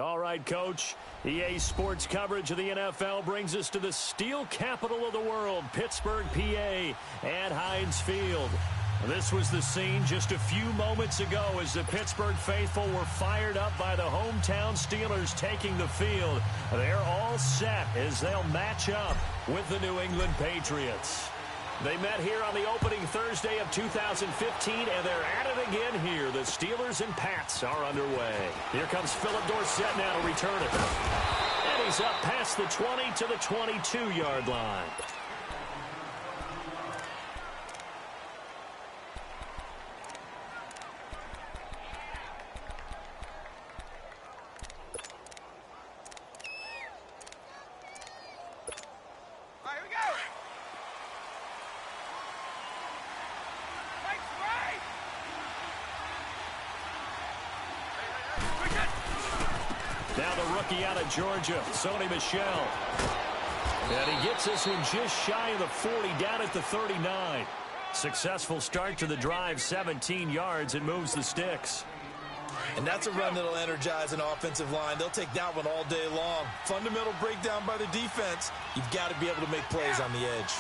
All right, Coach. EA Sports coverage of the NFL brings us to the steel capital of the world, Pittsburgh, PA, at Heinz Field. This was the scene just a few moments ago as the Pittsburgh faithful were fired up by the hometown Steelers taking the field. They're all set as they'll match up with the New England Patriots. They met here on the opening Thursday of 2015, and they're at it again here. The Steelers and Pats are underway. Here comes Philip Dorsett now to return it. And he's up past the 20 to the 22-yard line. Now the rookie out of Georgia, Sony Michel. And he gets this one just shy of the 40, down at the 39. Successful start to the drive, 17 yards, and moves the sticks. And that's a run that'll energize an offensive line. They'll take that one all day long. Fundamental breakdown by the defense. You've got to be able to make plays on the edge.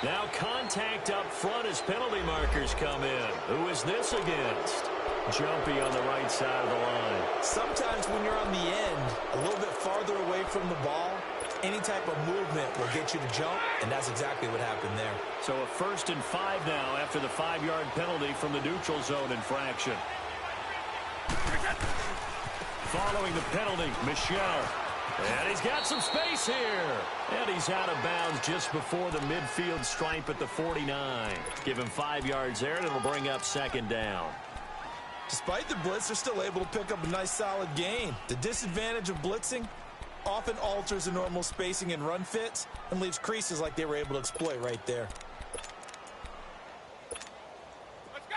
Now contact up front as penalty markers come in. Who is this against? Jumpy on the right side of the line. Sometimes when you're on the end, a little bit farther away from the ball, any type of movement will get you to jump, and that's exactly what happened there. So a 1st and 5 now after the 5-yard penalty from the neutral zone infraction. Following the penalty, Michel. And he's got some space here. And he's out of bounds just before the midfield stripe at the 49. Give him 5 yards there, and it'll bring up 2nd down. Despite the blitz, they're still able to pick up a nice solid gain. The disadvantage of blitzing often alters the normal spacing and run fits and leaves creases like they were able to exploit right there. Let's go!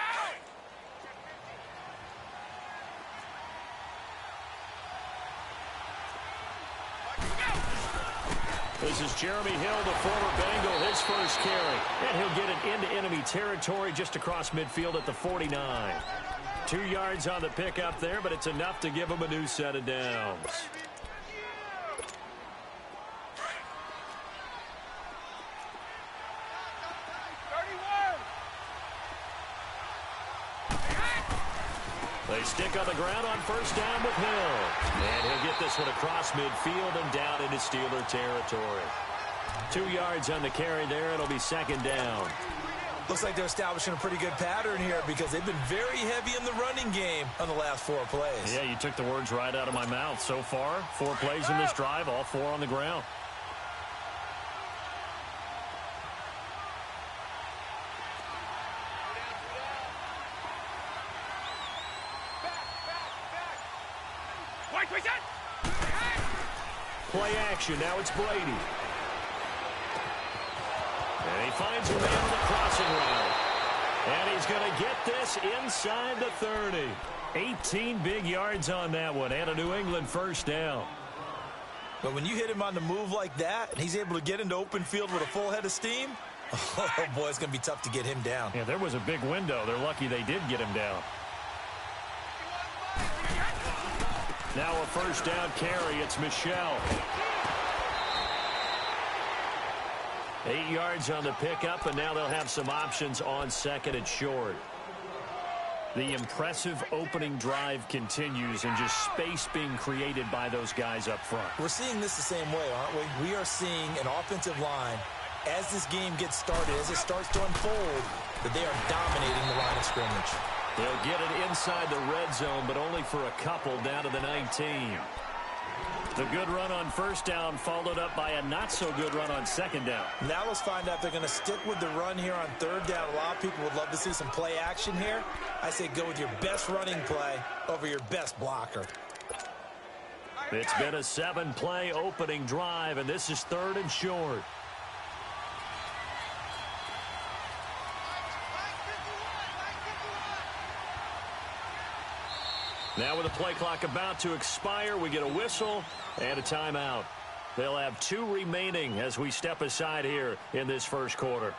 This is Jeremy Hill, the former Bengal, his first carry. And he'll get it into enemy territory just across midfield at the 49. 2 yards on the pickup there, but it's enough to give him a new set of downs. They stick on the ground on 1st down with Hill. And he'll get this one across midfield and down into Steeler territory. 2 yards on the carry there. It'll be 2nd down. Looks like they're establishing a pretty good pattern here because they've been very heavy in the running game on the last 4 plays. Yeah, you took the words right out of my mouth. So far, 4 plays in this drive, all 4 on the ground. Play action. Now it's Brady. And he finds a man on the crossing route. And he's going to get this inside the 30. 18 big yards on that one, and a New England 1st down. But when you hit him on the move like that, and he's able to get into open field with a full head of steam, oh, boy, it's going to be tough to get him down. Yeah, there was a big window. They're lucky they did get him down. Now a 1st down carry. It's Michel. 8 yards on the pickup, and now they'll have some options on 2nd and short. The impressive opening drive continues, and just space being created by those guys up front. We're seeing this the same way, aren't we? We are seeing an offensive line, as this game gets started, as it starts to unfold, that they are dominating the line of scrimmage. They'll get it inside the red zone, but only for a couple, down to the 19. The good run on 1st down followed up by a not-so-good run on 2nd down. Now let's find out if they're going to stick with the run here on 3rd down. A lot of people would love to see some play action here. I say go with your best running play over your best blocker. It's been a 7-play opening drive, and this is 3rd and short. Now with the play clock about to expire, we get a whistle and a timeout. They'll have 2 remaining as we step aside here in this 1st quarter.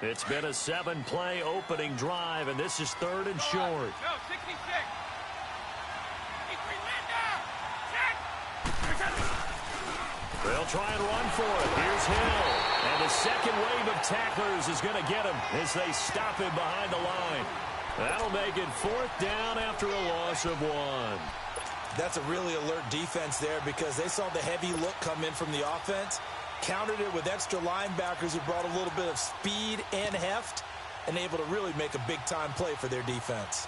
It's been a 7-play opening drive, and this is 3rd and short. Go, 66. They'll try and run for it. Here's Hill. And the second wave of tacklers is going to get him as they stop him behind the line. That'll make it 4th down after a loss of 1. That's a really alert defense there because they saw the heavy look come in from the offense, countered it with extra linebackers who brought a little bit of speed and heft, and able to really make a big-time play for their defense.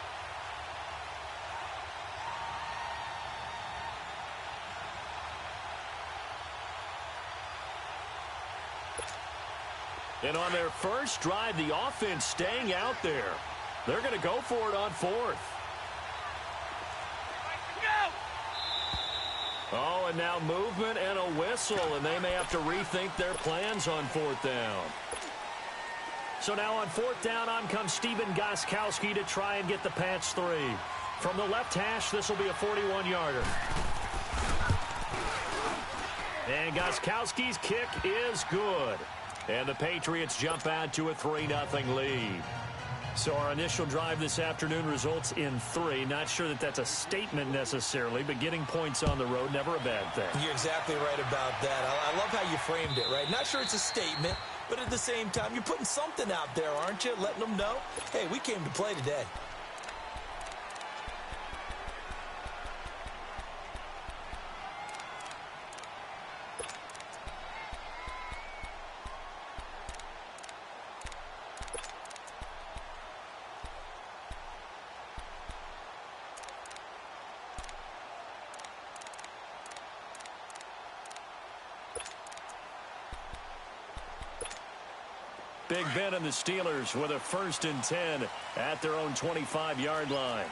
And on their first drive, the offense staying out there. They're going to go for it on 4th. Oh, and now movement and a whistle, and they may have to rethink their plans on 4th down. So now on 4th down, on comes Steven Gostkowski to try and get the Pats 3. From the left hash, this will be a 41-yarder. And Gostkowski's kick is good. And the Patriots jump out to a 3-0 lead. So our initial drive this afternoon results in 3. Not sure that that's a statement necessarily, but getting points on the road, never a bad thing. You're exactly right about that. I love how you framed it, right? Not sure it's a statement, but at the same time, you're putting something out there, aren't you? Letting them know, hey, we came to play today. Big Ben and the Steelers with a 1st and 10 at their own 25-yard line.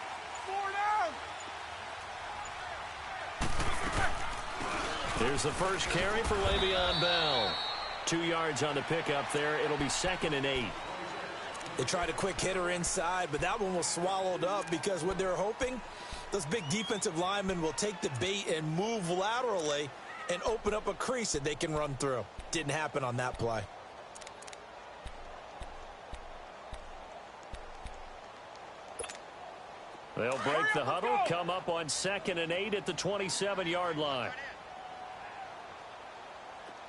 4 down. Here's the first carry for Le'Veon Bell. 2 yards on the pickup there. It'll be 2nd and 8. They tried a quick hitter inside, but that one was swallowed up because what they're hoping, those big defensive linemen will take the bait and move laterally and open up a crease that they can run through. Didn't happen on that play. They'll break the huddle, come up on 2nd and 8 at the 27-yard line.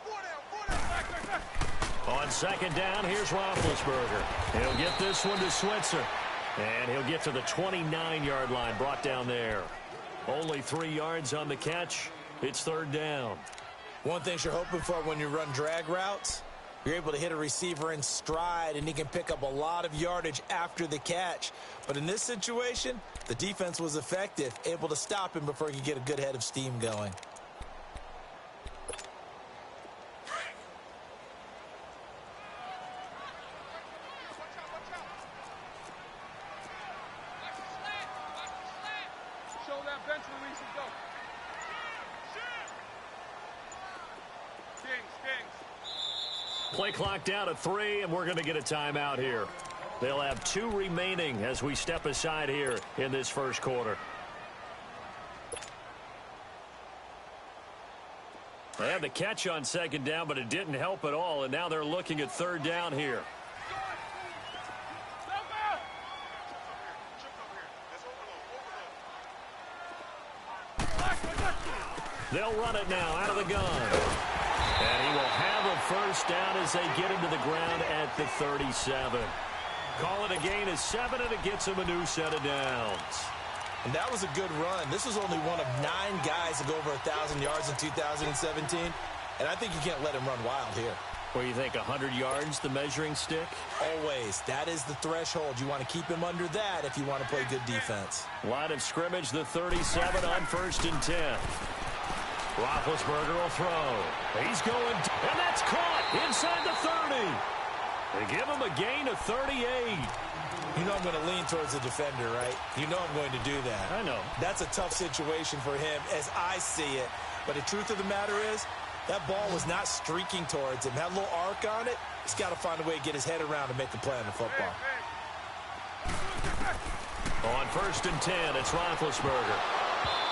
4 down. On 2nd down, here's Roethlisberger. He'll get this one to Switzer. And he'll get to the 29-yard line, brought down there. Only 3 yards on the catch. It's 3rd down. One thing you're hoping for when you run drag routes, you're able to hit a receiver in stride, and he can pick up a lot of yardage after the catch. But in this situation, the defense was effective, able to stop him before he could get a good head of steam going. Show that bench release and go. Kings. Play clock down to 3, and we're going to get a timeout here. They'll have 2 remaining as we step aside here in this first quarter. They had the catch on 2nd down, but it didn't help at all, and now they're looking at 3rd down here. They'll run it now out of the gun. And he will have a 1st down as they get into the ground at the 37. Call it a gain of 7, and it gets him a new set of downs. And that was a good run. This was only one of 9 guys to go over 1,000 yards in 2017. And I think you can't let him run wild here. What do you think, 100 yards, the measuring stick? Always. That is the threshold. You want to keep him under that if you want to play good defense. Line of scrimmage, the 37 on 1st and 10. Roethlisberger will throw. He's going, and that's caught inside the 30. They give him a gain of 38. You know I'm going to lean towards the defender, right? You know I'm going to do that. I know. That's a tough situation for him as I see it. But the truth of the matter is, that ball was not streaking towards him. Had a little arc on it. He's got to find a way to get his head around and make the play on the football. On 1st and 10, it's Roethlisberger.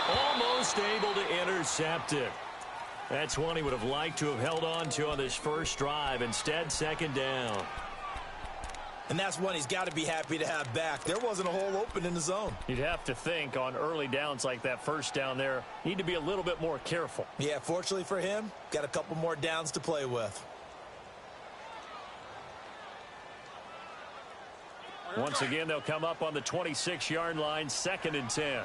Almost able to intercept it. That's one he would have liked to have held on to on this first drive. Instead, 2nd down. And that's one he's got to be happy to have back. There wasn't a hole open in the zone. You'd have to think on early downs like that first down there, need to be a little bit more careful. Yeah, fortunately for him, got a couple more downs to play with. Once again, they'll come up on the 26-yard line, 2nd and 10.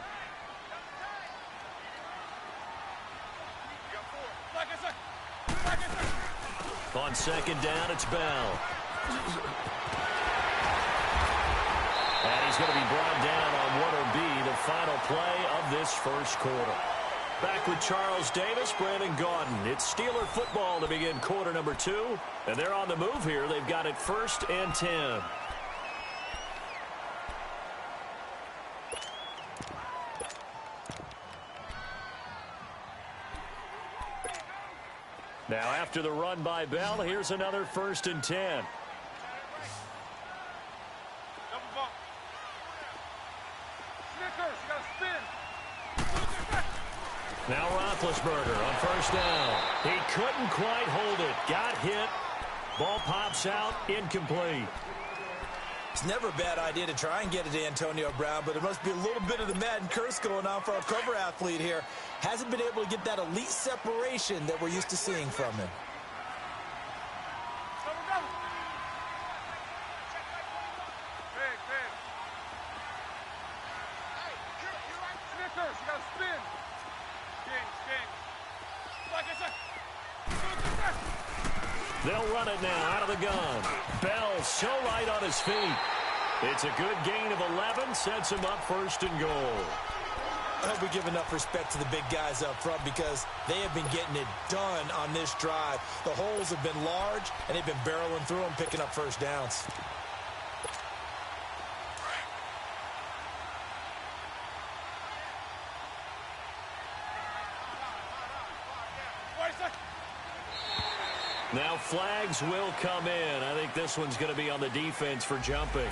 On 2nd down, it's Bell. And he's going to be brought down on what will be the final play of this first quarter. Back with Charles Davis, Brandon Gaudin. It's Steeler football to begin quarter number 2. And they're on the move here. They've got it 1st and 10. Now after the run by Bell, here's another 1st and 10. Now Roethlisberger on 1st down. He couldn't quite hold it. Got hit. Ball pops out. Incomplete. It's never a bad idea to try and get it to Antonio Brown, but it must be a little bit of the Madden curse going on for our cover athlete here. Hasn't been able to get that elite separation that we're used to seeing from him. They'll run it now out of the gun. Bell so light on his feet. It's a good gain of 11. Sets him up 1st and goal. I hope we give enough respect to the big guys up front because they have been getting it done on this drive. The holes have been large, and they've been barreling through them, picking up 1st downs. Now flags will come in. I think this one's going to be on the defense for jumping.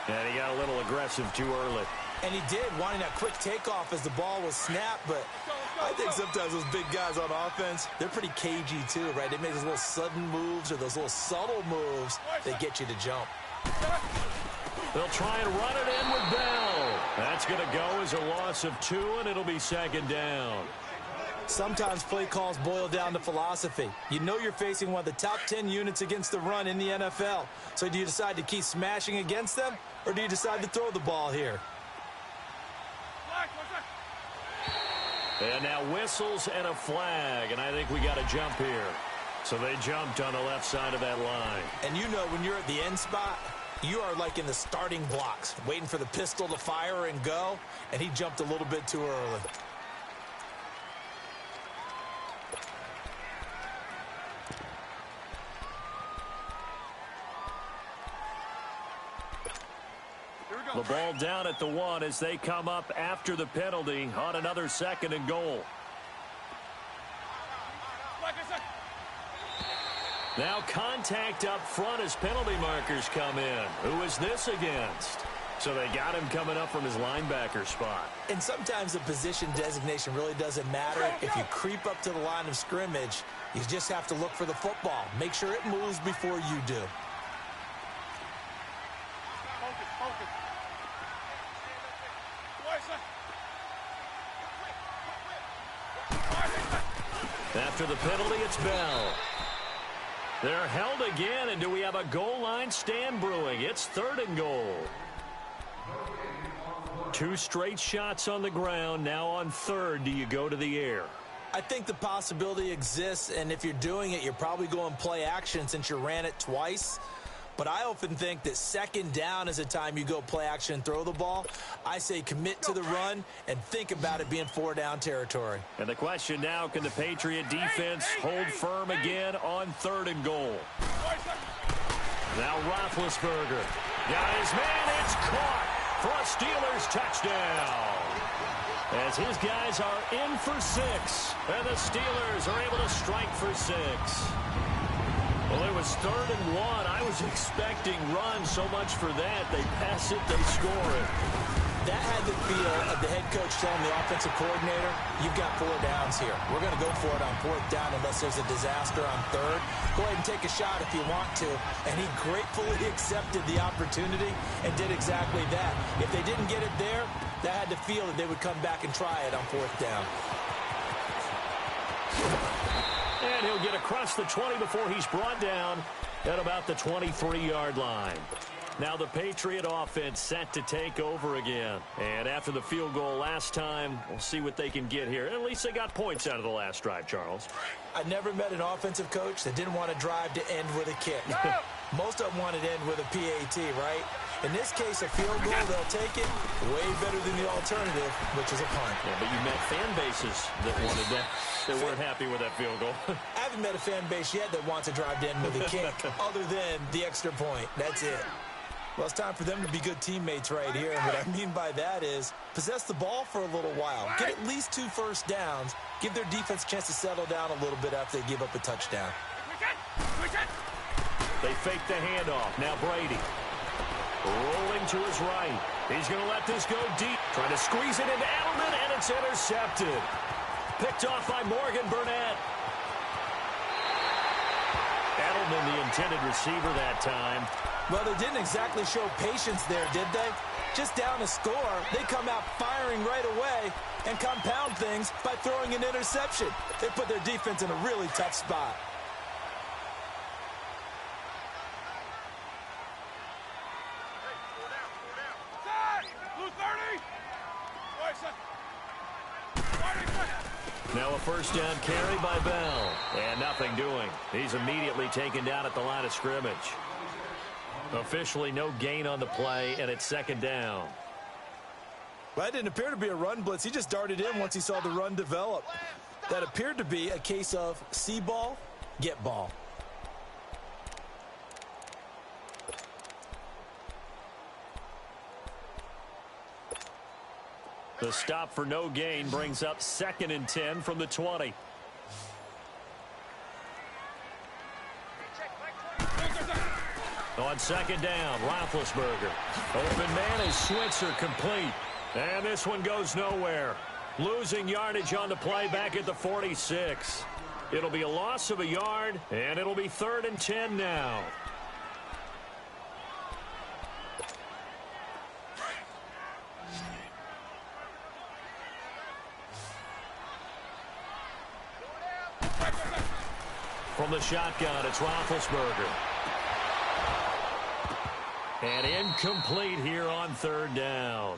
And he got a little aggressive too early. And he did, wanting that quick takeoff as the ball was snapped. But I think sometimes those big guys on offense, they're pretty cagey too, right? They make those little sudden moves or those little subtle moves that get you to jump. They'll try and run it in with Bell. That's going to go as a loss of 2, and it'll be 2nd down. Sometimes play calls boil down to philosophy. You know you're facing one of the top 10 units against the run in the NFL. So do you decide to keep smashing against them, or do you decide to throw the ball here? And now whistles and a flag, and I think we got a jump here. So they jumped on the left side of that line. And you know when you're at the end spot, you are like in the starting blocks, waiting for the pistol to fire and go, and he jumped a little bit too early. The ball down at the 1 as they come up after the penalty on another 2nd and goal. Now contact up front as penalty markers come in. Who is this against? So they got him coming up from his linebacker spot. And sometimes the position designation really doesn't matter. If you creep up to the line of scrimmage, you just have to look for the football. Make sure it moves before you do. After the penalty, it's Bell. They're held again, and do we have a goal line stand brewing? It's 3rd and goal. 2 straight shots on the ground. Now on 3rd, do you go to the air? I think the possibility exists, and if you're doing it, you're probably going play action since you ran it twice. But I often think that 2nd down is a time you go play action and throw the ball. I say commit to the run and think about it being 4-down territory. And the question now, can the Patriot defense hold firm again on 3rd and goal? Now Roethlisberger. Got his man, it's caught for a Steelers touchdown. As his guys are in for 6, and the Steelers are able to strike for 6. Well, it was 3rd and 1. I was expecting run so much for that. They pass it, they score it. That had the feel of the head coach telling the offensive coordinator, you've got 4 downs here. We're going to go for it on 4th down unless there's a disaster on 3rd. Go ahead and take a shot if you want to. And he gratefully accepted the opportunity and did exactly that. If they didn't get it there, that had the feel that they would come back and try it on 4th down. And he'll get across the 20 before he's brought down at about the 23-yard line. Now the Patriot offense set to take over again. And after the field goal last time, we'll see what they can get here. At least they got points out of the last drive, Charles. I never met an offensive coach that didn't want to drive to end with a kick. Most of them wanted to end with a PAT, right? In this case, a field goal, they'll take it way better than the alternative, which is a punt. Yeah, but you met fan bases that wanted that, that weren't happy with that field goal. I haven't met a fan base yet that wants to drive to end with a kick, other than the extra point. That's it. Well, it's time for them to be good teammates right here. And what I mean by that is possess the ball for a little while. Get at least 2 first downs. Give their defense a chance to settle down a little bit after they give up a touchdown. They fake the handoff. Now Brady rolling to his right. He's going to let this go deep. Trying to squeeze it into Edelman, and it's intercepted. Picked off by Morgan Burnett. Edelman, the intended receiver that time. Well, they didn't exactly show patience there, did they? Just down a score, they come out firing right away and compound things by throwing an interception. They put their defense in a really tough spot. Now a first down carry by Bell. And nothing doing. He's immediately taken down at the line of scrimmage. Officially no gain on the play, and it's 2nd down. Well, that didn't appear to be a run blitz. He just darted in once he saw the run develop. That appeared to be a case of see ball, get ball. The stop for no gain brings up 2nd and 10 from the 20. On 2nd down, Roethlisberger. Open man is Switzer complete. And this one goes nowhere. Losing yardage on the play back at the 46. It'll be a loss of a yard, and it'll be 3rd and 10 now. From the shotgun, it's Roethlisberger. And incomplete here on 3rd down.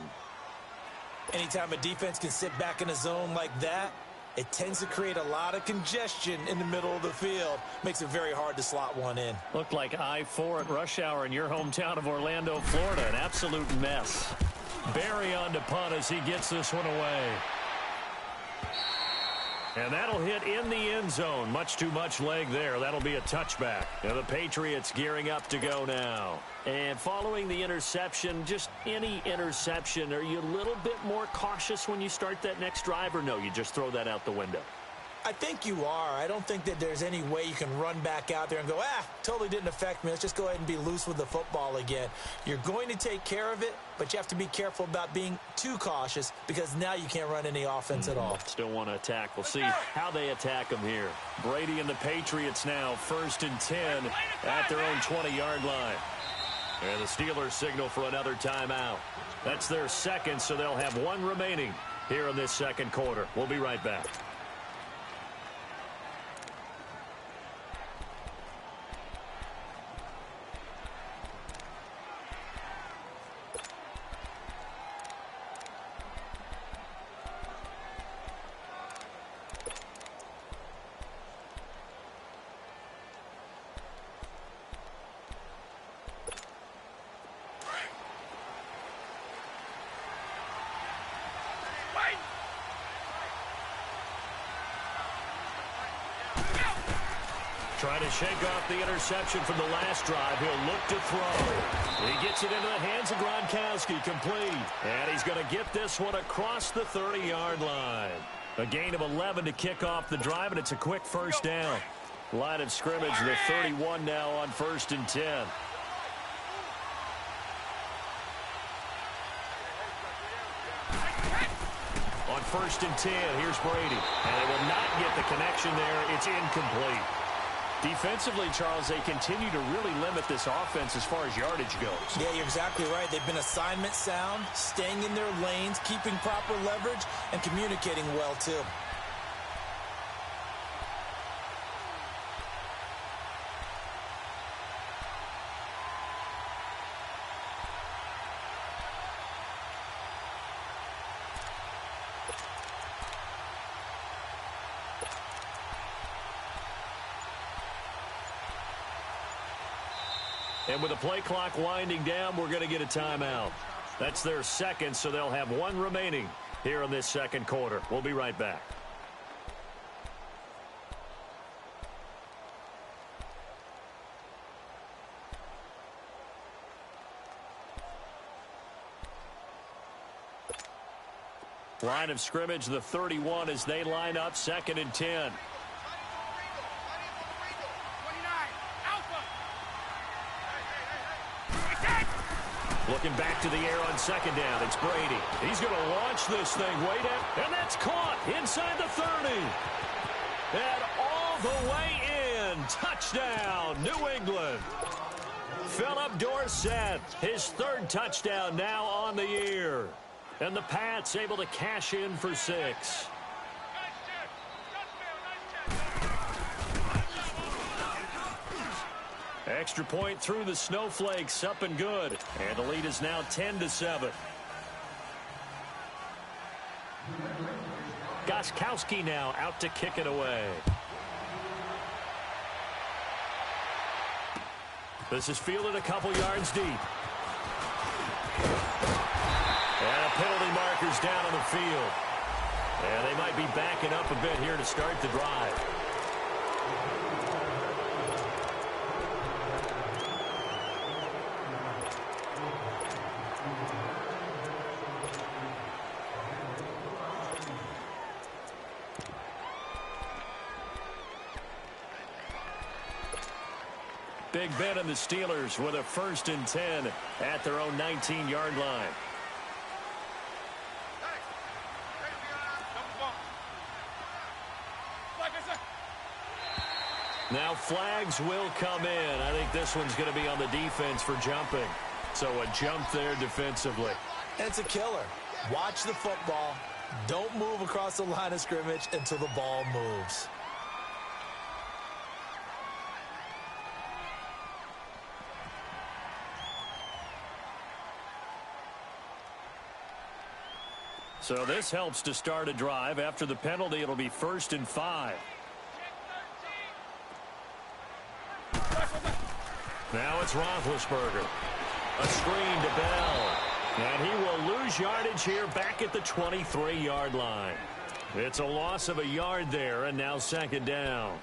Anytime a defense can sit back in a zone like that, it tends to create a lot of congestion in the middle of the field. Makes it very hard to slot one in. Looked like I-4 at rush hour in your hometown of Orlando, Florida. An absolute mess. Barry on to punt as he gets this one away. And that'll hit in the end zone. Much too much leg there. That'll be a touchback. Now the Patriots gearing up to go now. And following the interception, just any interception, are you a little bit more cautious when you start that next drive, or no, you just throw that out the window? I think you are. I don't think that there's any way you can run back out there and go, totally didn't affect me. Let's just go ahead and be loose with the football again. You're going to take care of it, but you have to be careful about being too cautious because now you can't run any offense at all. Still want to attack. We'll see how they attack them here. Brady and the Patriots now 1st and 10 at their own 20-yard line. And the Steelers signal for another timeout. That's their 2nd, so they'll have 1 remaining here in this 2nd quarter. We'll be right back. Trying to shake off the interception from the last drive. He'll look to throw. He gets it into the hands of Gronkowski, complete. And he's going to get this one across the 30-yard line. A gain of 11 to kick off the drive, and it's a quick first down. Line of scrimmage, the 31 now on 1st and 10. first and 10. Here's Brady. And they will not get the connection there. It's incomplete. Defensively, Charles, they continue to really limit this offense as far as yardage goes. Yeah, you're exactly right. They've been assignment sound, staying in their lanes, keeping proper leverage, and communicating well, too. And with the play clock winding down, we're going to get a timeout. That's their second, so they'll have one remaining here in this second quarter. We'll be right back. Line of scrimmage, the 31 as they line up, second and 10. Looking back to the air on second down. It's Brady. He's going to launch this thing way down. And that's caught inside the 30. And all the way in. Touchdown, New England. Philip Dorsett, his third touchdown now on the year. And the Pats able to cash in for 6. Extra point through the snowflakes, up and good. And the lead is now 10-7. Gostkowski now out to kick it away. This is fielded a couple yards deep. And a penalty marker's down on the field. And they might be backing up a bit here to start the drive. Big Ben and the Steelers with a first and 10 at their own 19-yard line. Now flags will come in. I think this one's going to be on the defense for jumping. So a jump there defensively. And it's a killer. Watch the football. Don't move across the line of scrimmage until the ball moves. So this helps to start a drive. After the penalty, it'll be first and 5. Now it's Roethlisberger. A screen to Bell. And he will lose yardage here back at the 23-yard line. It's a loss of a yard there, and now second down.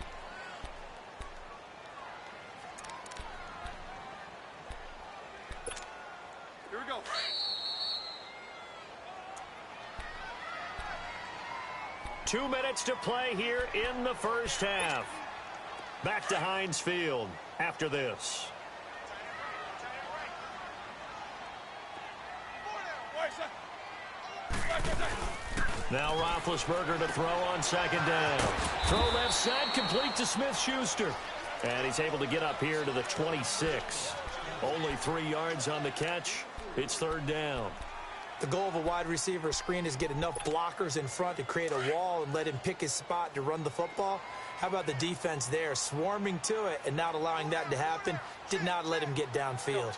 Here we go. Two minutes to play here in the first half. Back to Heinz Field after this. Now Roethlisberger to throw on second down. Throw left side, complete to Smith-Schuster. And he's able to get up here to the 26. Only 3 yards on the catch. It's third down. The goal of a wide receiver screen is get enough blockers in front to create a wall and let him pick his spot to run the football. How about the defense there, swarming to it and not allowing that to happen? Did not let him get downfield.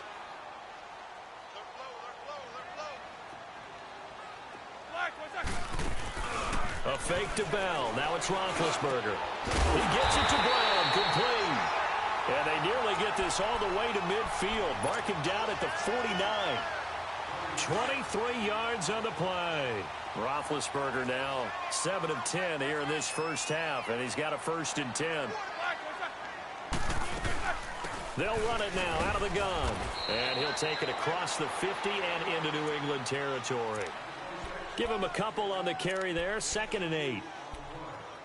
A fake to Bell. Now it's Roethlisberger. He gets it to Brown. Complete. And they nearly get this all the way to midfield. Mark him down at the 49. 23 yards on the play. Roethlisberger now 7 of 10 here in this first half. And he's got a first and 10. They'll run it now out of the gun. And he'll take it across the 50 and into New England territory. Give him a couple on the carry there. 2nd and 8.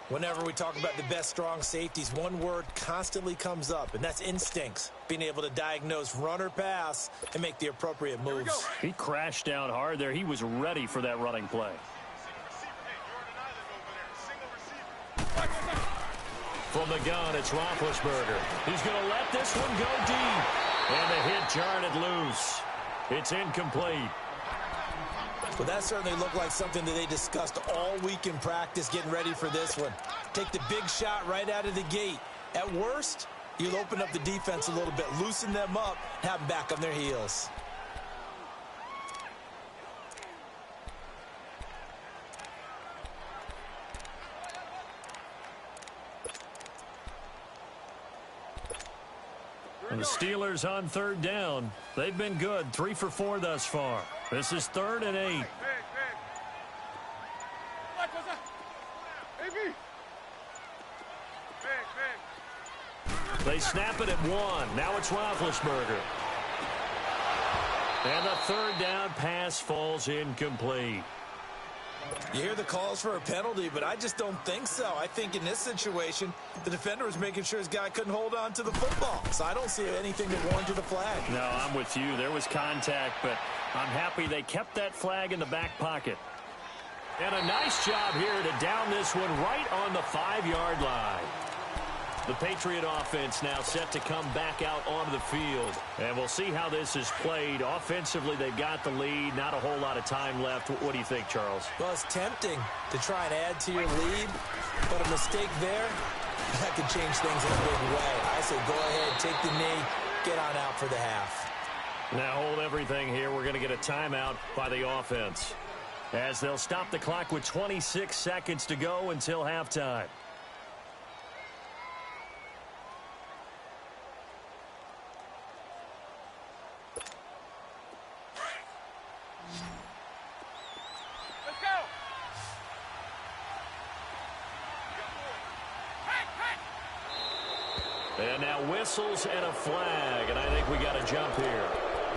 Whenever we talk about the best strong safeties, one word constantly comes up, and that's instincts. Being able to diagnose run or pass and make the appropriate moves. He crashed down hard there. He was ready for that running play. From the gun, it's Roethlisberger. He's going to let this one go deep. And the hit jarred it loose. It's incomplete. Well, that certainly looked like something that they discussed all week in practice getting ready for this one. Take the big shot right out of the gate. At worst, you'll open up the defense a little bit, loosen them up, have them back on their heels. And the Steelers on third down. They've been good, 3 for 4 thus far. This is 3rd and 8. They snap it at 1. Now it's Roethlisberger. And the third down pass falls incomplete. You hear the calls for a penalty, but I just don't think so. I think in this situation, the defender was making sure his guy couldn't hold on to the football. So I don't see anything that warranted a flag. No, I'm with you. There was contact, but I'm happy they kept that flag in the back pocket. And a nice job here to down this one right on the 5-yard line. The Patriot offense now set to come back out onto the field. And we'll see how this is played. Offensively, they've got the lead. Not a whole lot of time left. What do you think, Charles? Well, it's tempting to try and add to your lead, but a mistake there, that could change things in a big way. I say go ahead, take the knee, get on out for the half. Now hold everything here. We're going to get a timeout by the offense, as they'll stop the clock with 26 seconds to go until halftime. And now whistles and a flag, and I think we got a jump here.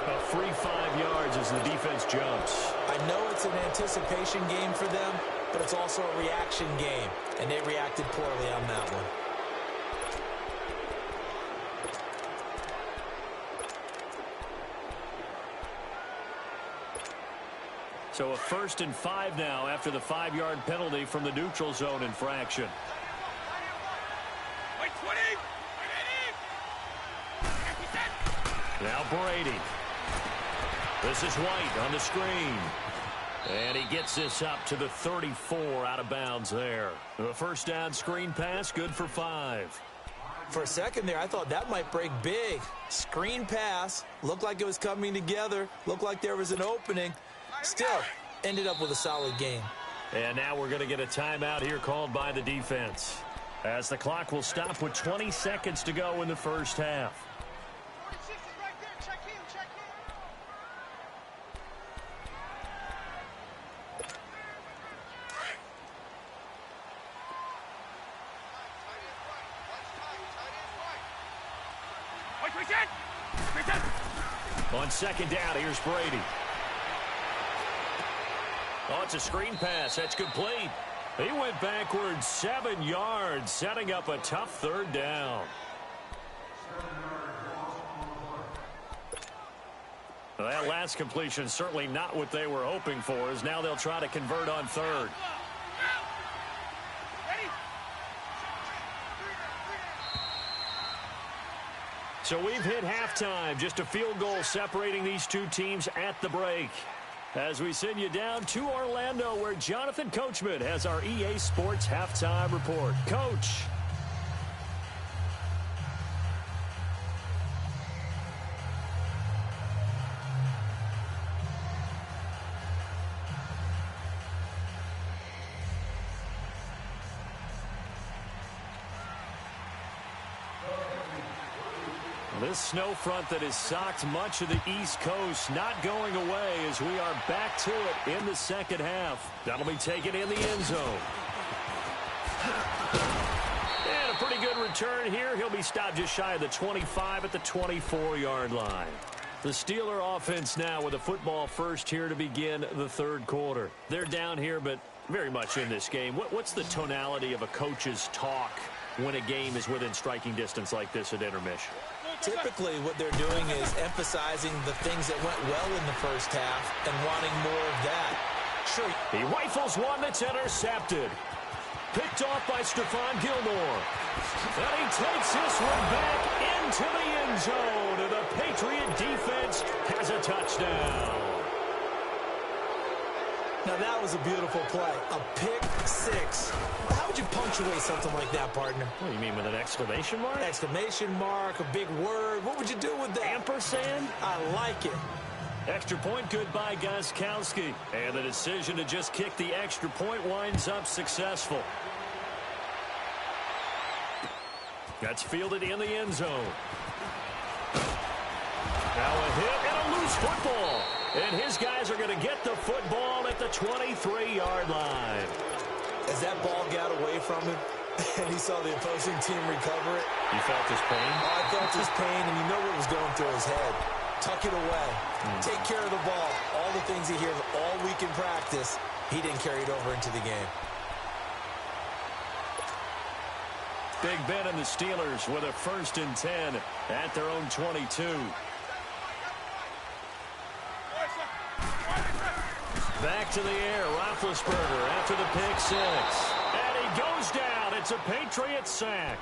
A free 5 yards as the defense jumps. I know it's an anticipation game for them, but it's also a reaction game, and they reacted poorly on that one. So a 1st and 5 now after the 5-yard penalty from the neutral zone infraction. Now Brady. This is White on the screen. And he gets this up to the 34 out of bounds there. A first down screen pass, good for 5. For a second there, I thought that might break big. Screen pass, looked like it was coming together, looked like there was an opening. Still, ended up with a solid game. And now we're going to get a timeout here called by the defense, as the clock will stop with 20 seconds to go in the first half. On second down, here's Brady. Oh, it's a screen pass. That's complete. He went backwards 7 yards, setting up a tough third down. Well, that last completion certainly not what they were hoping for, as now they'll try to convert on third. So we've hit halftime, just a field goal separating these two teams at the break. As we send you down to Orlando, where Jonathan Coachman has our EA Sports Halftime Report. Coach. This snow front that has socked much of the East Coast not going away as we are back to it in the second half. That'll be taken in the end zone. And a pretty good return here. He'll be stopped just shy of the 25 at the 24-yard line. The Steeler offense now with a football first here to begin the third quarter. They're down here, but very much in this game. What's the tonality of a coach's talk when a game is within striking distance like this at intermission? Typically, what they're doing is emphasizing the things that went well in the first half and wanting more of that. Sure. He rifles one that's intercepted. Picked off by Stephon Gilmore. And he takes this one back into the end zone. And the Patriot defense has a touchdown. Now, that was a beautiful play. A pick six. How would you punctuate something like that, partner? What do you mean, with an exclamation mark? Exclamation mark, a big word. What would you do with that? Ampersand? I like it. Extra point good by Gostkowski. And the decision to just kick the extra point winds up successful. That's fielded in the end zone. Now a hit and a loose football. And his guys are going to get the football at the 23-yard line. As that ball got away from him and he saw the opposing team recover it. You felt his pain? Oh, I felt his pain, and you know what was going through his head. Tuck it away. Take care of the ball. All the things he hears all week in practice, he didn't carry it over into the game. Big Ben and the Steelers with a 1st and 10 at their own 22. Back to the air, Roethlisberger after the pick six. And he goes down. It's a Patriot sack.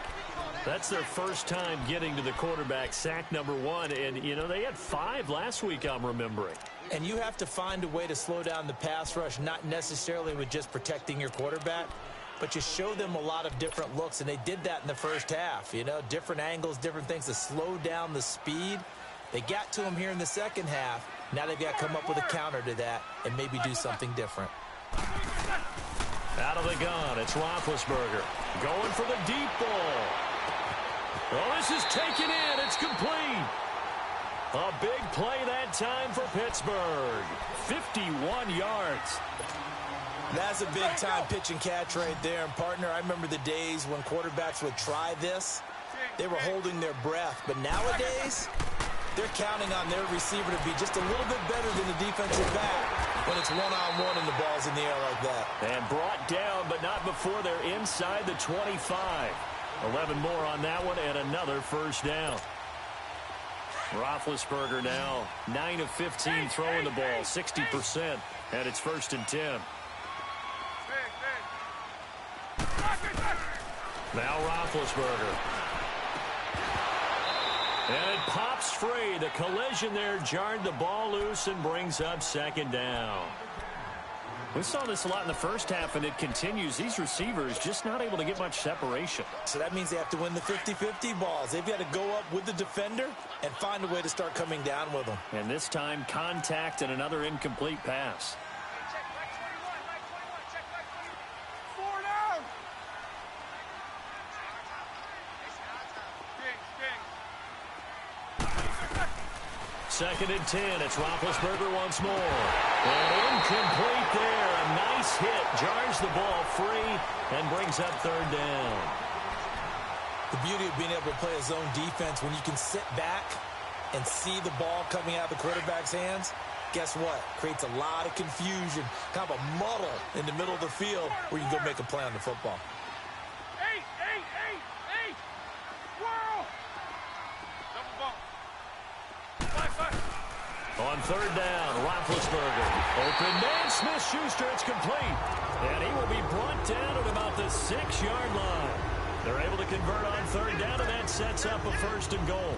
That's their first time getting to the quarterback, sack number 1. And, you know, they had 5 last week, I'm remembering. And you have to find a way to slow down the pass rush, not necessarily with just protecting your quarterback, but you show them a lot of different looks, and they did that in the first half. You know, different angles, different things to slow down the speed. They got to him here in the second half. Now they've got to come up with a counter to that and maybe do something different. Out of the gun, it's Roethlisberger going for the deep ball. Oh, this is taken in. It's complete. A big play that time for Pittsburgh. 51 yards. That's a big-time pitch and catch right there. And, partner, I remember the days when quarterbacks would try this. They were holding their breath. But nowadays, they're counting on their receiver to be just a little bit better than the defensive back when it's one-on-one and the ball's in the air like that. And brought down, but not before they're inside the 25. 11 more on that one and another first down. Roethlisberger now 9 of 15 throwing the ball, 60%, and it's 1st and 10. Now Roethlisberger. And it pops free. The collision there jarred the ball loose and brings up 2nd down. We saw this a lot in the first half, and it continues. These receivers just not able to get much separation. So that means they have to win the 50-50 balls. They've got to go up with the defender and find a way to start coming down with them. And this time, contact and another incomplete pass. Second and 10. It's Roethlisberger once more. And incomplete there. A nice hit. Jars the ball free and brings up 3rd down. The beauty of being able to play a zone defense, when you can sit back and see the ball coming out of the quarterback's hands, guess what? Creates a lot of confusion, kind of a muddle in the middle of the field where you can go make a play on the football. On 3rd down, Roethlisberger. Open man, Smith-Schuster, it's complete. And he will be brought down at about the 6-yard line. They're able to convert on 3rd down, and that sets up a 1st and goal.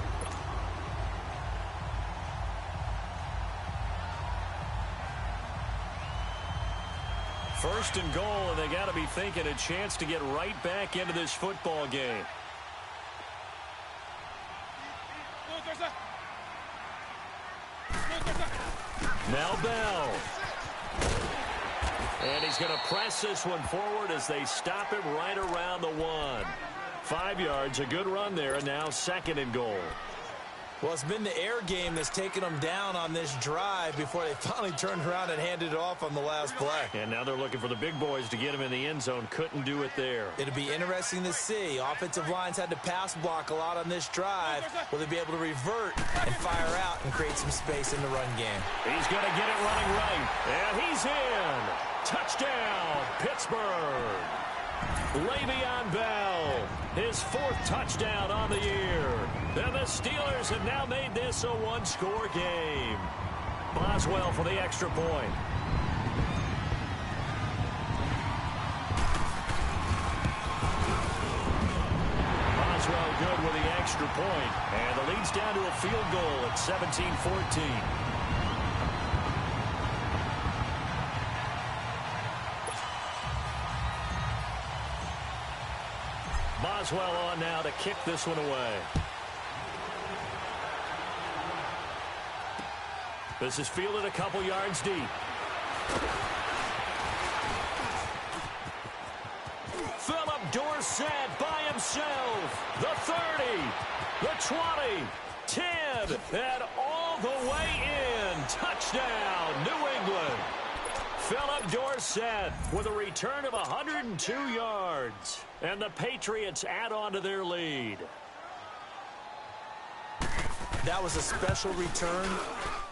First and goal, and they got to be thinking a chance to get right back into this football game. Now Bell. And he's going to press this one forward as they stop him right around the 1. 5 yards, a good run there, and now 2nd and goal. Well, it's been the air game that's taken them down on this drive before they finally turned around and handed it off on the last play. And now they're looking for the big boys to get him in the end zone. Couldn't do it there. It'll be interesting to see. Offensive lines had to pass block a lot on this drive. Will they be able to revert and fire out and create some space in the run game? He's going to get it running right. And he's in. Touchdown, Pittsburgh. Le'Veon Bell, his 4th touchdown on the year. And the Steelers have now made this a 1-score game. Boswell for the extra point. extra point, and the lead's down to a field goal at 17-14. Boswell on now to kick this one away. This is fielded a couple yards deep. Philip Dorsett by himself. The 30, the 20, 10, and all the way in. Touchdown, New England. Philip Dorsett with a return of 102 yards. And the Patriots add on to their lead. That was a special return,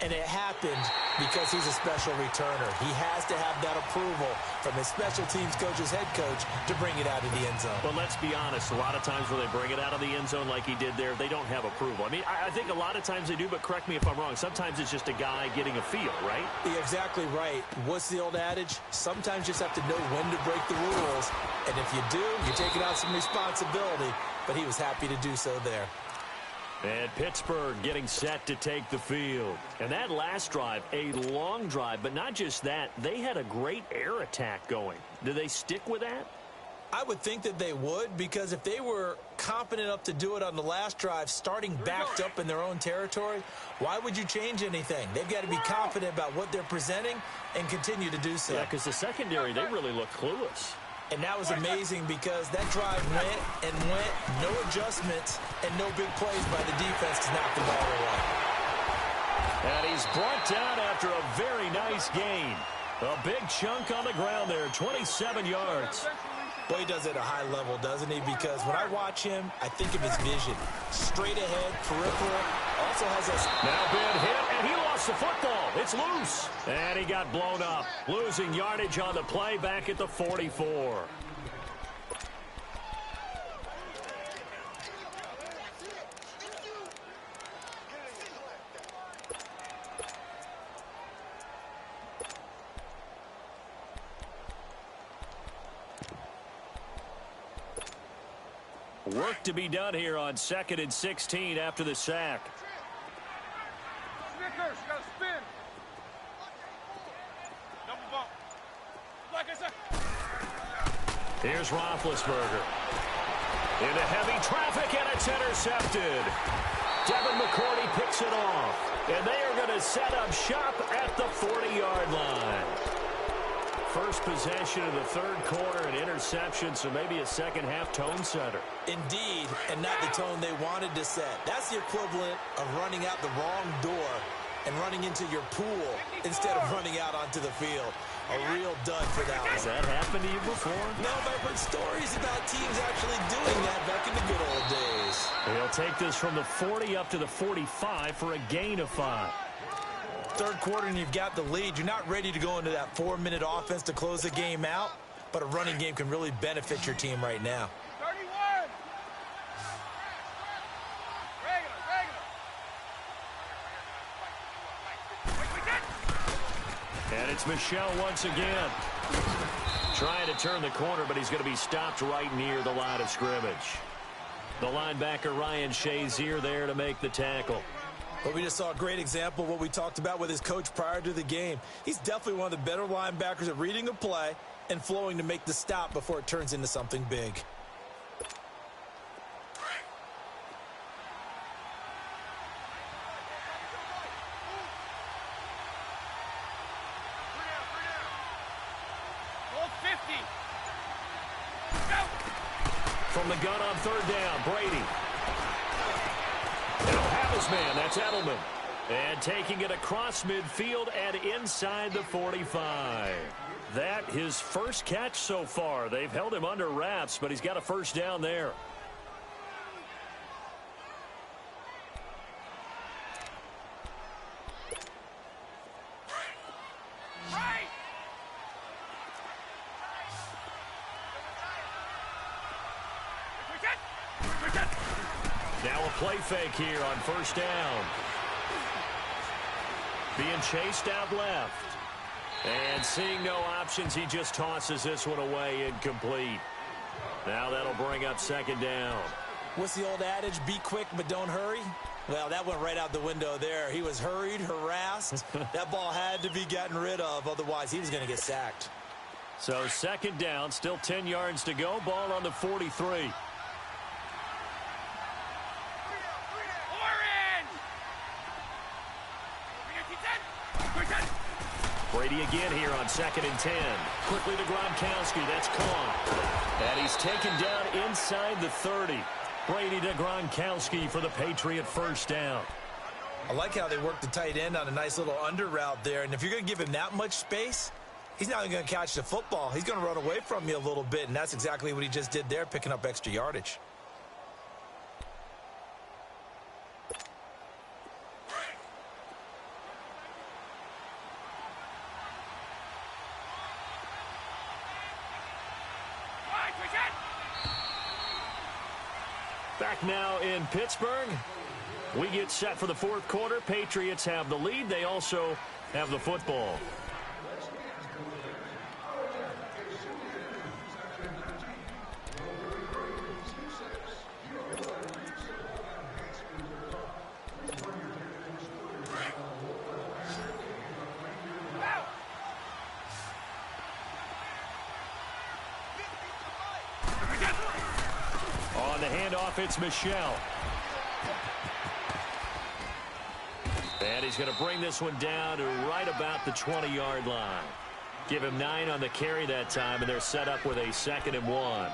and it happened because he's a special returner. He has to have that approval from his special teams coach's head coach to bring it out of the end zone. But let's be honest, a lot of times when they bring it out of the end zone like he did there, they don't have approval. I mean, I think a lot of times they do, but correct me if I'm wrong. Sometimes it's just a guy getting a feel, right? You're exactly right. What's the old adage? Sometimes you just have to know when to break the rules, and if you do, you're taking on some responsibility, but he was happy to do so there. And Pittsburgh getting set to take the field. And that last drive, a long drive, but not just that, they had a great air attack going. Do they stick with that? I would think that they would, because if they were confident enough to do it on the last drive, starting backed up in their own territory, why would you change anything? They've got to be confident about what they're presenting and continue to do so. Yeah, because the secondary, they really look clueless. And that was amazing because that drive went and went, no adjustments, and no big plays by the defense to knock the ball away. And he's brought down after a very nice gain. A big chunk on the ground there, 27 yards. Boy, he does it at a high level, doesn't he? Because when I watch him, I think of his vision. Straight ahead, peripheral, also has a... Now been hit, and he lost the football. It's loose. And he got blown up. Losing yardage on the play back at the 44. Work to be done here on 2nd and 16 after the sack. Snickers, you gotta spin. Double bump. Like I said. Here's Roethlisberger. Into heavy traffic, and it's intercepted. Devin McCourty picks it off. And they are going to set up shop at the 40-yard line. First possession of the third quarter, an interception, so maybe a second-half tone setter. Indeed, and not the tone they wanted to set. That's the equivalent of running out the wrong door and running into your pool instead of running out onto the field. A real dud for that one. Has that happened to you before? No, but I've heard stories about teams actually doing that back in the good old days. He'll take this from the 40 up to the 45 for a gain of 5. Third quarter and you've got the lead. You're not ready to go into that 4-minute offense to close the game out, but a running game can really benefit your team right now. 31. Regular. And it's Michel once again. Trying to turn the corner, but he's going to be stopped right near the line of scrimmage. The linebacker Ryan Shazier there to make the tackle. But we just saw a great example of what we talked about with his coach prior to the game. He's definitely one of the better linebackers at reading a play and flowing to make the stop before it turns into something big. From the gun on third down, Brady. He'll have his man, that's Edelman. And taking it across midfield and inside the 45. That his first catch so far. They've held him under wraps, but he's got a first down there. Now a play fake here on first down. Being chased out left. And seeing no options, he just tosses this one away incomplete. Now that'll bring up second down. What's the old adage? Be quick, but don't hurry. Well, that went right out the window there. He was hurried, harassed. That ball had to be gotten rid of. Otherwise, he was going to get sacked. So second down, still 10 yards to go. Ball on the 43. Brady again here on 2nd and 10. Quickly to Gronkowski. That's caught. And he's taken down inside the 30. Brady to Gronkowski for the Patriot first down. I like how they work the tight end on a nice little under route there. And if you're going to give him that much space, he's not going to catch the football. He's going to run away from you a little bit, and that's exactly what he just did there, picking up extra yardage. Back now in Pittsburgh. We get set for the fourth quarter. Patriots have the lead. They also have the football. On the handoff, it's Michel. And he's going to bring this one down to right about the 20-yard line. Give him 9 on the carry that time, and they're set up with a 2nd and 1.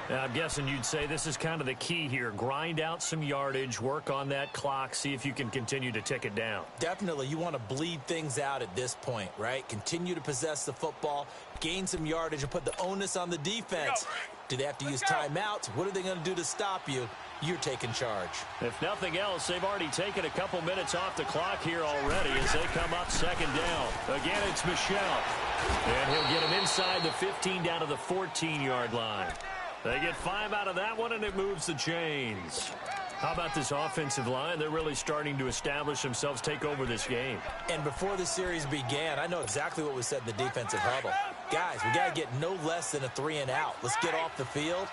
Now, I'm guessing you'd say this is kind of the key here. Grind out some yardage, work on that clock, see if you can continue to tick it down. Definitely. You want to bleed things out at this point, right? Continue to possess the football, gain some yardage, and put the onus on the defense. Do they have to use timeouts? What are they going to do to stop you? You're taking charge. If nothing else, they've already taken a couple minutes off the clock here already as they come up 2nd down. Again, it's Michel. And he'll get him inside the 15 down to the 14-yard line. They get 5 out of that one, and it moves the chains. How about this offensive line? They're really starting to establish themselves, take over this game. And before the series began, I know exactly what was said in the defensive huddle. Guys, we got to get no less than a 3-and-out. Let's get off the field.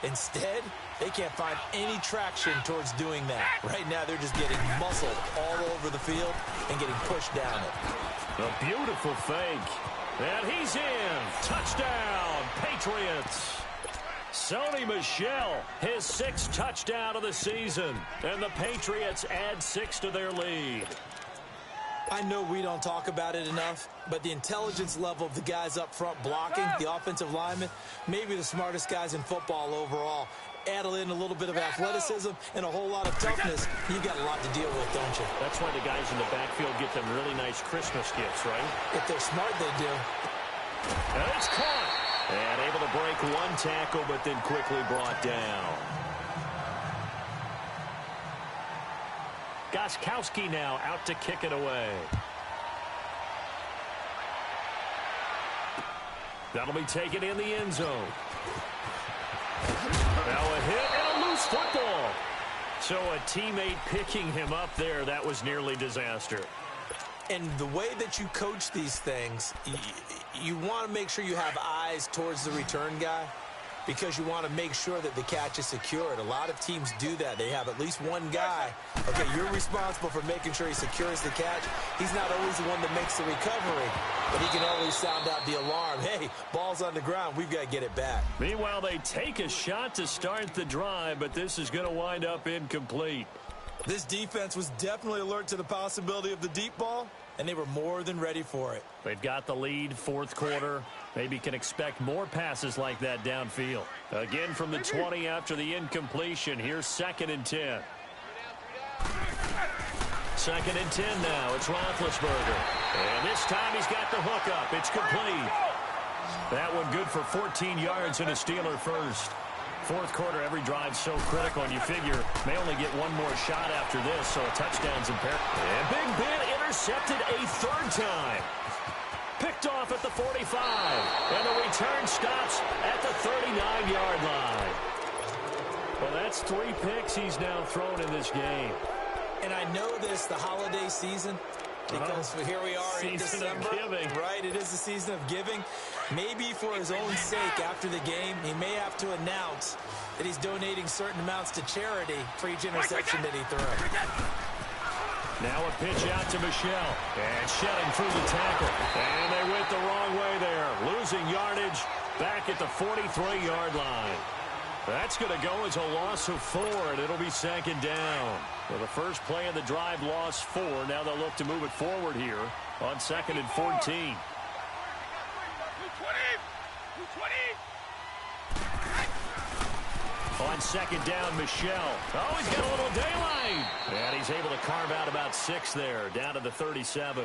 Instead, they can't find any traction towards doing that. Right now, they're just getting muscled all over the field and getting pushed down it. A beautiful fake. And he's in. Touchdown, Patriots. Sony Michel, his 6th touchdown of the season. And the Patriots add 6 to their lead. I know we don't talk about it enough, but the intelligence level of the guys up front blocking, the offensive linemen, maybe the smartest guys in football overall. Add in a little bit of athleticism and a whole lot of toughness. You've got a lot to deal with, don't you? That's why the guys in the backfield get them really nice Christmas gifts, right? If they're smart, they do. And it's caught. And able to break one tackle, but then quickly brought down. Gostkowski now out to kick it away. That'll be taken in the end zone. Now a hit and a loose football. So a teammate picking him up there, that was nearly disaster. And the way that you coach these things, you want to make sure you have eyes towards the return guy because you want to make sure that the catch is secured. A lot of teams do that. They have at least one guy. Okay, you're responsible for making sure he secures the catch. He's not always the one that makes the recovery, but he can always sound out the alarm. Hey, ball's on the ground. We've got to get it back. Meanwhile, they take a shot to start the drive, but this is going to wind up incomplete. This defense was definitely alert to the possibility of the deep ball, and they were more than ready for it. They've got the lead, fourth quarter. Maybe can expect more passes like that downfield. Again from the 20 after the incompletion. Here's 2nd and 10. 2nd and 10 now. It's Roethlisberger. And this time he's got the hook up. It's complete. That one good for 14 yards and a Steeler first. Fourth quarter, every drive so critical, and you figure may only get one more shot after this, so a touchdown's imperative. And Big Ben intercepted a 3rd time. Picked off at the 45, and the return stops at the 39-yard line. Well, that's 3 picks he's now thrown in this game. And I know this, the holiday season, because here we are in Season of December. giving. Right, it is the season of giving. Maybe for his own sake after the game, he may have to announce that he's donating certain amounts to charity for each interception that he throws. Now a pitch out to Michelle. And shedding through the tackle. And they went the wrong way there. Losing yardage back at the 43-yard line. That's going to go as a loss of 4, and it'll be second down. Well, the first play of the drive lost 4. Now they'll look to move it forward here on 2nd and 14. On second down, Michelle. Oh, he's got a little daylight. And he's able to carve out about 6 there, down to the 37.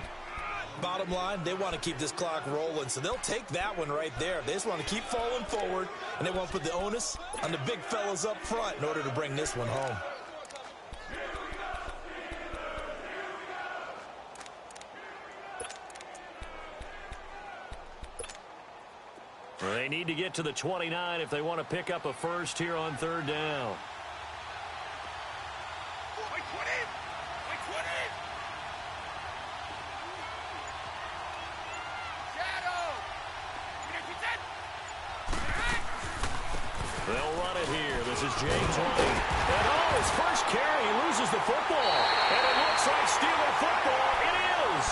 Bottom line, they want to keep this clock rolling, so they'll take that one right there. They just want to keep falling forward, and they want to put the onus on the big fellas up front in order to bring this one home. Well, they need to get to the 29 if they want to pick up a first here on 3rd down. They'll run it here. This is James White. And oh, his first carry, he loses the football. And it looks like Steeler football. It is.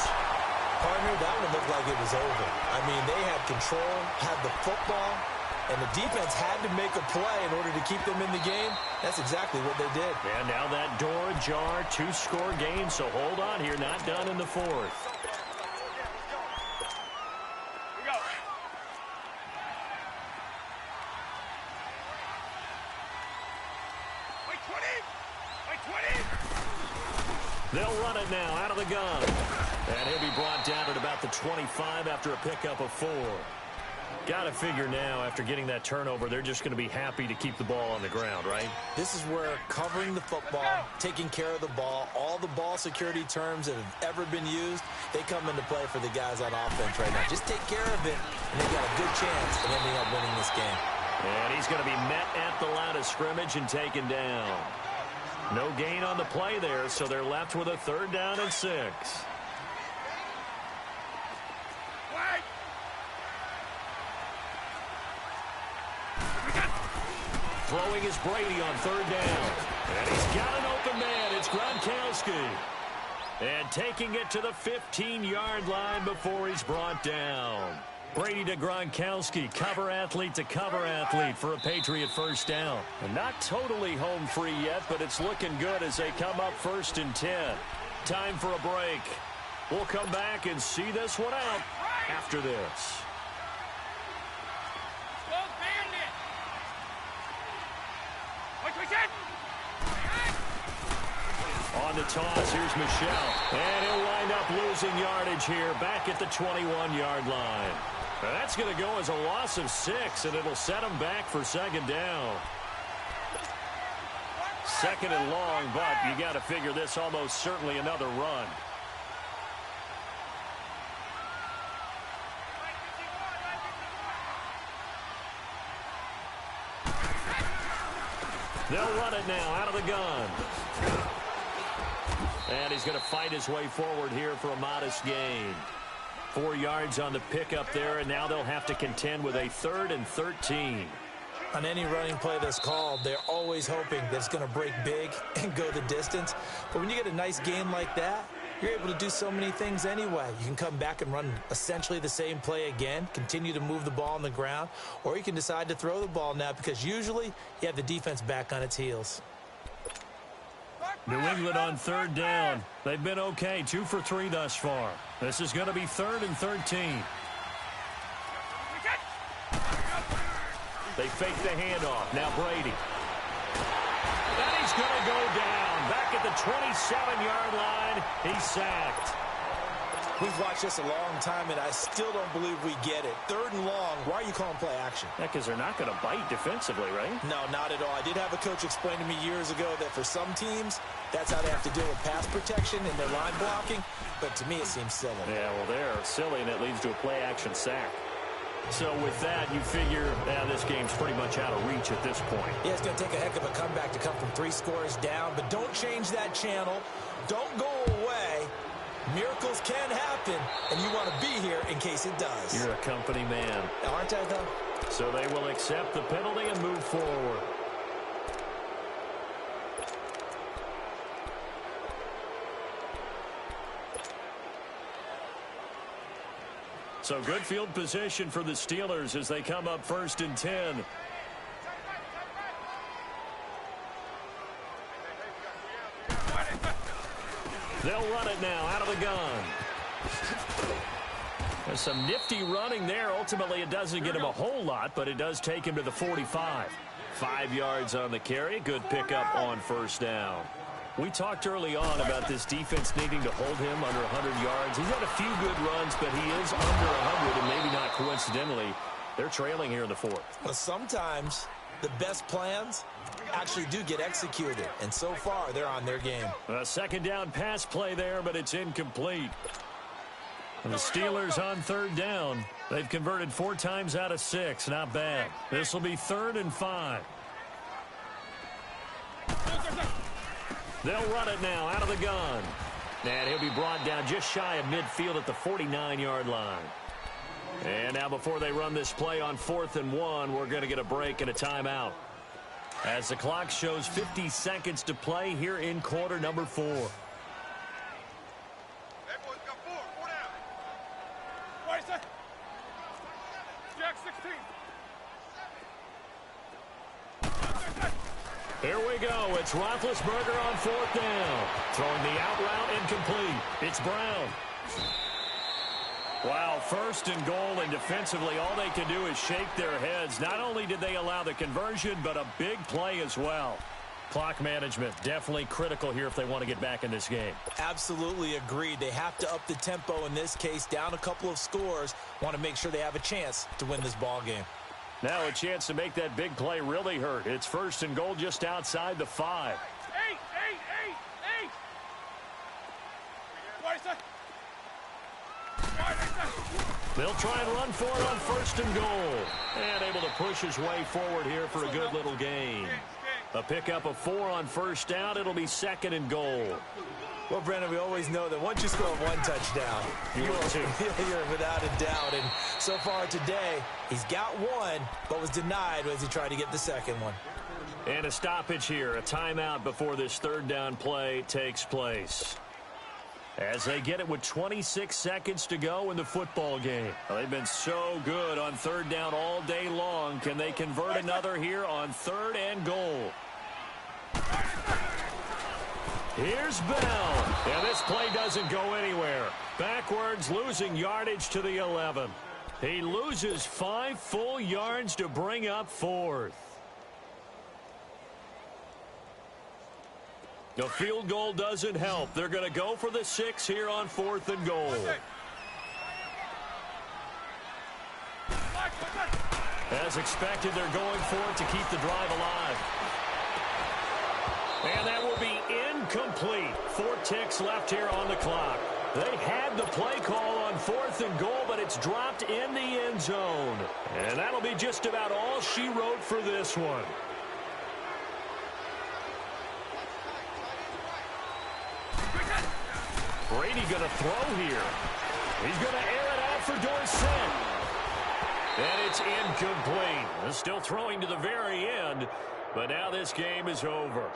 Partner, that one looked like it was over. I mean, they had control, had the football, and the defense had to make a play in order to keep them in the game. That's exactly what they did. And now that door ajar, 2-score game, so hold on here. Not done in the 4th. They'll run it now out of the gun. And he'll be brought down at about the 25 after a pickup of 4. Got to figure now, after getting that turnover, they're just going to be happy to keep the ball on the ground, right? This is where covering the football, taking care of the ball, all the ball security terms that have ever been used, they come into play for the guys on offense right now. Just take care of it, and they've got a good chance of ending up winning this game. And he's going to be met at the line of scrimmage and taken down. No gain on the play there, so they're left with a 3rd down and 6. Throwing is Brady on 3rd down. And he's got an open man. It's Gronkowski. And taking it to the 15-yard line before he's brought down. Brady to Gronkowski, cover athlete to cover athlete for a Patriot first down. And not totally home free yet, but it's looking good as they come up 1st and 10. Time for a break. We'll come back and see this one out after this. On the toss, here's Michelle. And he'll wind up losing yardage here back at the 21-yard line. That's going to go as a loss of 6, and it'll set them back for 2nd down. 2nd and long, but you got to figure this almost certainly another run. They'll run it now out of the gun. And he's going to fight his way forward here for a modest gain. 4 yards on the pickup there, and now they'll have to contend with a 3rd and 13. On any running play that's called, they're always hoping that it's going to break big and go the distance. But when you get a nice gain like that, you're able to do so many things anyway. You can come back and run essentially the same play again, continue to move the ball on the ground, or you can decide to throw the ball now because usually you have the defense back on its heels. New England on 3rd down. They've been okay, 2 for 3 thus far. This is going to be 3rd and 13. They fake the handoff. Now Brady. And he's going to go down. Back at the 27-yard line. He's sacked. We've watched this a long time, and I still don't believe we get it. 3rd and long, why are you calling play action? Yeah, because they're not going to bite defensively, right? No, not at all. I did have a coach explain to me years ago that for some teams, that's how they have to deal with pass protection and their line blocking. But to me, it seems silly. Yeah, well, they're silly, and it leads to a play-action sack. So with that, you figure this game's pretty much out of reach at this point. Yeah, it's going to take a heck of a comeback to come from 3 scores down. But don't change that channel. Don't go away. Miracles can happen, and you want to be here in case it does. You're a company man. Aren't I, though? So they will accept the penalty and move forward. So good field position for the Steelers as they come up 1st and 10. They'll run it now out of the gun. There's some nifty running there. Ultimately, it doesn't get him a whole lot, but it does take him to the 45. 5 yards on the carry. Good pickup on 1st down. We talked early on about this defense needing to hold him under 100 yards. He's had a few good runs, but he is under 100, and maybe not coincidentally, they're trailing here in the 4th. Well, sometimes the best plans actually do get executed, and so far they're on their game. A 2nd down pass play there, but it's incomplete. And the Steelers on 3rd down. They've converted 4 times out of 6. Not bad. This will be 3rd and 5. They'll run it now out of the gun. And he'll be brought down just shy of midfield at the 49-yard line. And now before they run this play on 4th and 1, we're going to get a break and a timeout. As the clock shows 50 seconds to play here in quarter number 4. Jack 16. Here we go. It's Roethlisberger on 4th down. Throwing the out route incomplete. It's Brown. Wow, 1st and goal, and defensively all they can do is shake their heads. Not only did they allow the conversion, but a big play as well. Clock management definitely critical here if they want to get back in this game. Absolutely agreed. They have to up the tempo in this case, down a couple of scores. Want to make sure they have a chance to win this ball game. Now a chance to make that big play really hurt. It's 1st and goal just outside the 5. 8. They'll try and run for it on 1st and goal. And able to push his way forward here for a good little gain. A pickup of 4 on 1st down. It'll be 2nd and goal. Well, Brandon, we always know that once you score 1 touchdown, you're without a doubt. And so far today, he's got 1, but was denied as he tried to get the 2nd one. And a stoppage here, a timeout before this 3rd down play takes place. As they get it with 26 seconds to go in the football game. Well, they've been so good on 3rd down all day long. Can they convert another here on 3rd and goal? Here's Bell. And this play doesn't go anywhere. Backwards, losing yardage to the 11. He loses 5 full yards to bring up 4th. The field goal doesn't help. They're going to go for the 6 here on 4th and goal. As expected, they're going for it to keep the drive alive. And that will be incomplete. 4 ticks left here on the clock. They had the play call on 4th and goal, but it's dropped in the end zone. And that'll be just about all she wrote for this one. Brady going to throw here. He's going to air it out for Dorsett. And it's incomplete. Still throwing to the very end, but now this game is over.